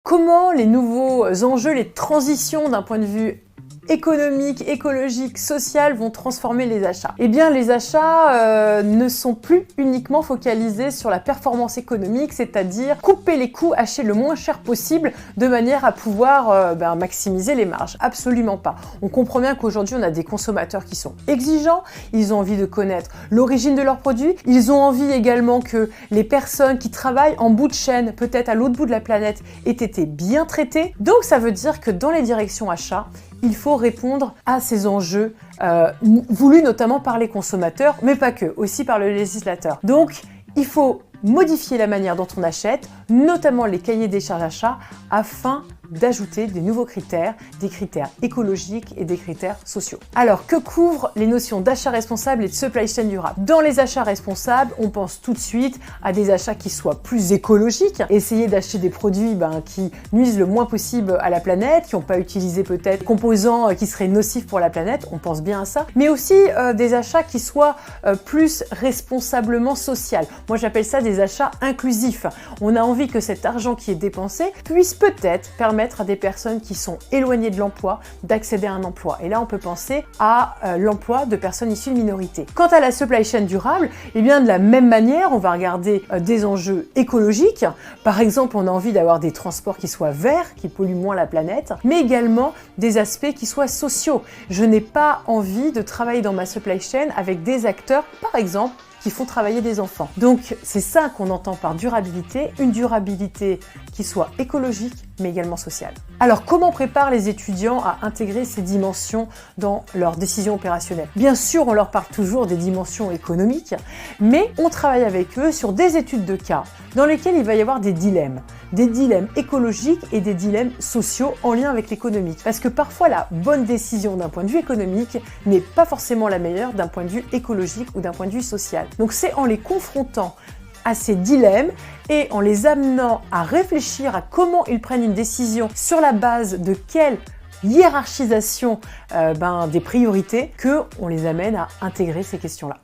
comment les nouveaux enjeux, les transitions d'un point de vue économique, écologique, social vont transformer les achats. Eh bien, les achats ne sont plus uniquement focalisés sur la performance économique, c'est-à-dire couper les coûts, acheter le moins cher possible de manière à pouvoir maximiser les marges. Absolument pas. On comprend bien qu'aujourd'hui, on a des consommateurs qui sont exigeants, ils ont envie de connaître l'origine de leurs produits, ils ont envie également que les personnes qui travaillent en bout de chaîne, peut-être à l'autre bout de la planète, aient été bien traitées. Donc, ça veut dire que dans les directions achats, il faut répondre à ces enjeux voulus notamment par les consommateurs, mais pas que, aussi par le législateur. Donc, il faut modifier la manière dont on achète, notamment les cahiers des charges achats, afin d'ajouter des nouveaux critères, des critères écologiques et des critères sociaux. Alors, que couvrent les notions d'achat responsable et de supply chain durable? Dans les achats responsables, on pense tout de suite à des achats qui soient plus écologiques, essayer d'acheter des produits qui nuisent le moins possible à la planète, qui n'ont pas utilisé peut-être des composants qui seraient nocifs pour la planète, on pense bien à ça, mais aussi des achats qui soient plus responsablement social. Moi, j'appelle ça des achats inclusifs. On a envie que cet argent qui est dépensé puisse peut-être permettre à des personnes qui sont éloignées de l'emploi d'accéder à un emploi. Et là, on peut penser à l'emploi de personnes issues de minorités. Quant à la supply chain durable, eh bien, de la même manière, on va regarder des enjeux écologiques. Par exemple, on a envie d'avoir des transports qui soient verts, qui polluent moins la planète, mais également des aspects qui soient sociaux. Je n'ai pas envie de travailler dans ma supply chain avec des acteurs, par exemple, qui font travailler des enfants. Donc, c'est ça qu'on entend par durabilité, une durabilité qui soit écologique, mais également sociale. Alors, comment préparent les étudiants à intégrer ces dimensions dans leurs décisions opérationnelles? Bien sûr, on leur parle toujours des dimensions économiques, mais on travaille avec eux sur des études de cas dans lesquelles il va y avoir des dilemmes écologiques et des dilemmes sociaux en lien avec l'économique. Parce que parfois, la bonne décision d'un point de vue économique n'est pas forcément la meilleure d'un point de vue écologique ou d'un point de vue social. Donc, c'est en les confrontant à ces dilemmes et en les amenant à réfléchir à comment ils prennent une décision sur la base de quelle hiérarchisation des priorités qu'on les amène à intégrer ces questions-là.